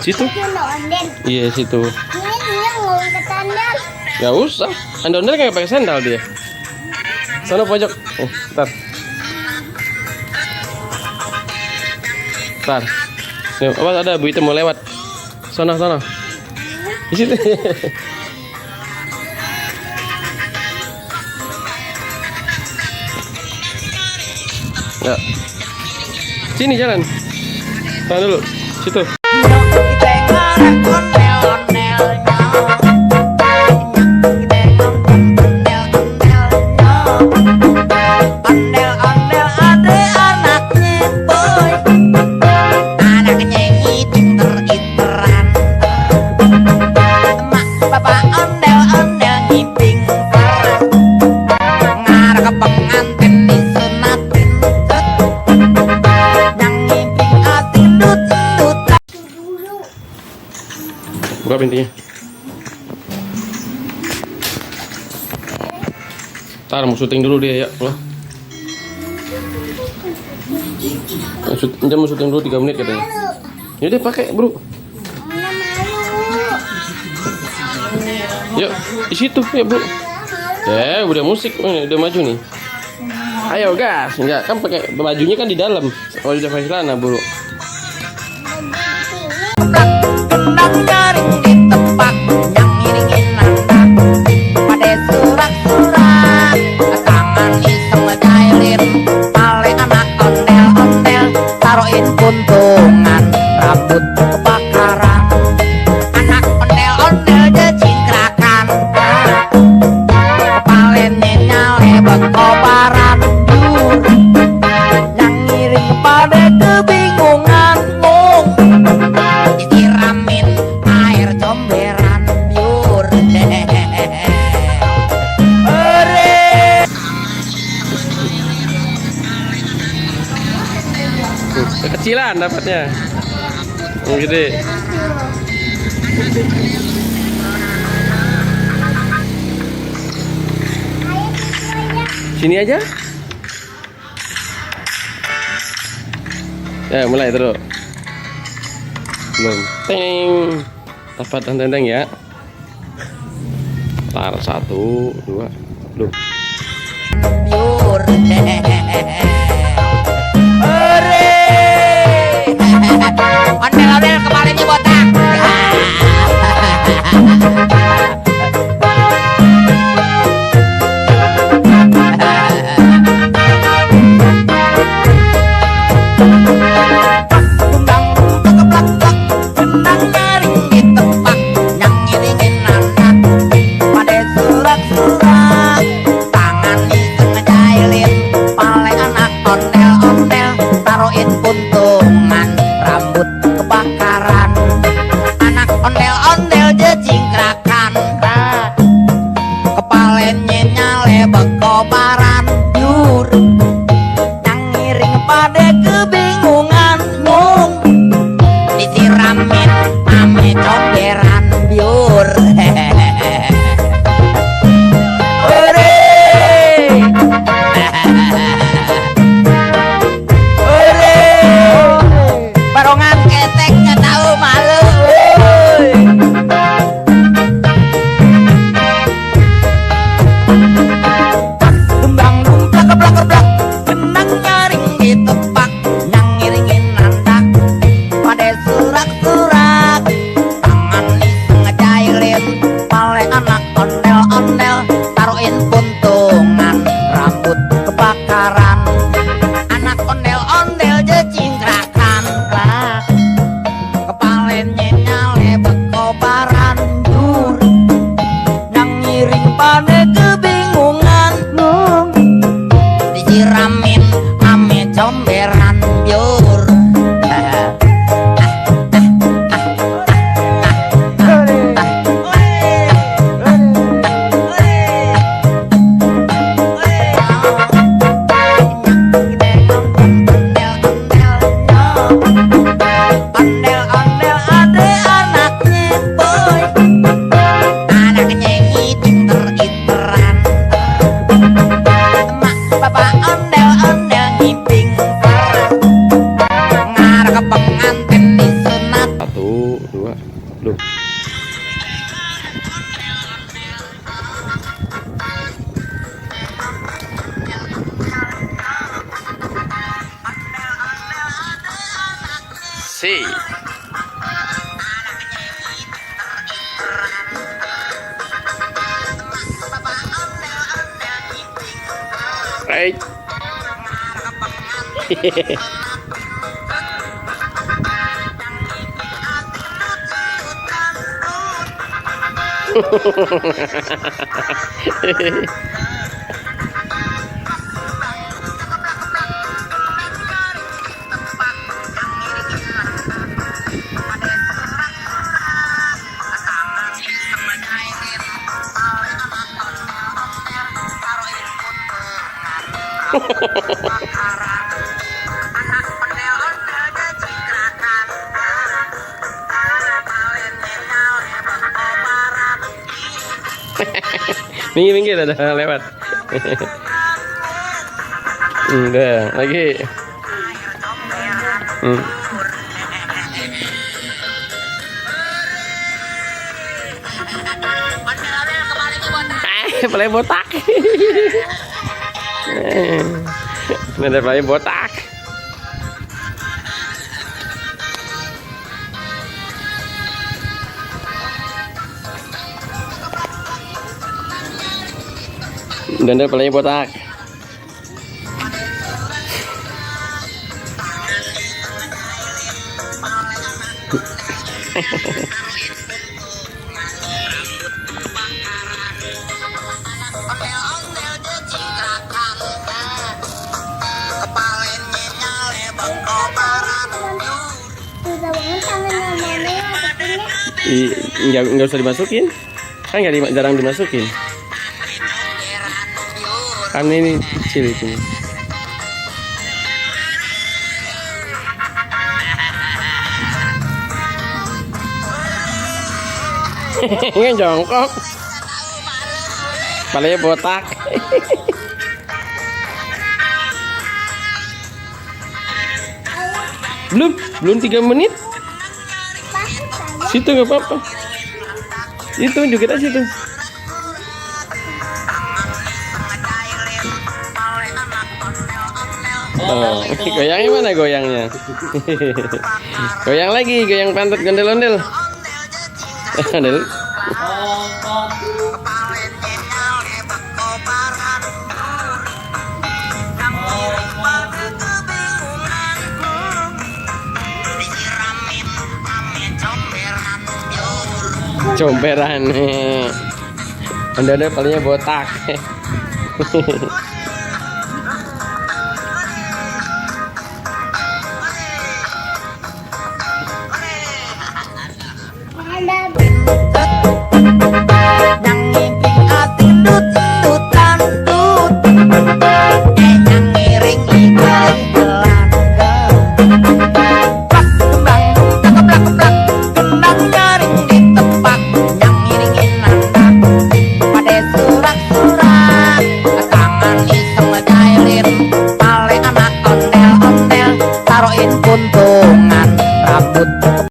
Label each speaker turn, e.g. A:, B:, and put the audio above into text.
A: Situ. Iya situ. Gak usah. Ondel-ondel kayak pakai sandal dia. Sana pojok. Ntar. Ntar. Nih, apa ada Bu itu mau lewat. Sana. Di situ. Ya. Sini jalan. Tahan dulu. Situ. Buka pintunya. Ntar mau syuting dulu dia ya. Dia mau syuting dulu 3 menit katanya. Yaudah pakai bro. Yuk di situ ya bro. Ya udah musik, udah maju nih. Ayo gas, enggak kan pakai bajunya kan di dalam. Kalau udah pakai celana bro.
B: Nyaring di tempat yang ngiringin nanda pada surat-surat tangan iseng ngejailin pale anak ondel-ondel taruhin puntungan rambut kebakaran anak ondel-ondel jecingkrakan kepalanya nyale berkobaran yang ngiring pada kebingungan disiramin air comberan biur
A: Kecilan dapatnya yang gede. Sini aja ya, mulai terus. Belum. Teng. Dapat tenteng ya. Tar 1, 2. Belum.
B: biur ondel-ondel kepalanya botak puntungan rambut kebakaran anak ondel-ondel jecingkrakan kepalanya nyale berkobaran biur yang ngiring pada kebingungan mung disiramin ame comberan biur barongan ketek nggak tahu malu. Gembang dumplak keblak benang nyaring di tepak yang ngiringin nanda pada surak-surak tangan iseng ngejailin pale anak ondel-ondel taruhin puntungan rambut kebakaran anak ondel-ondel jecingkrakan kepalanya
A: Loh. Si. Right. Minggir ada lewat. Udah lagi. Play botak. Ada play botak. Dan ada play botak. Nggak usah dimasukin, kan jarang dimasukin, kan ini kecil itu. Ini jongkok, palanya botak. belum 3 menit. Situ nggak apa-apa. Itu joget aja situ. Oh, goyangnya mana goyangnya? Goyang lagi, goyang pantat gondel-ondel. Ondel. Comberan. Anda palingnya botak.